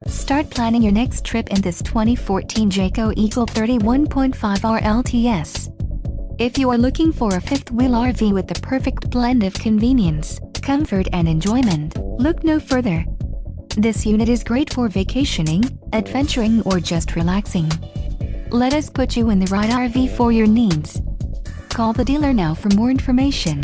Start planning your next trip in this 2014 Jayco Eagle 31.5R LTS. If you are looking for a fifth-wheel RV with the perfect blend of convenience, comfort and enjoyment, look no further. This unit is great for vacationing, adventuring or just relaxing. Let us put you in the right RV for your needs. Call the dealer now for more information.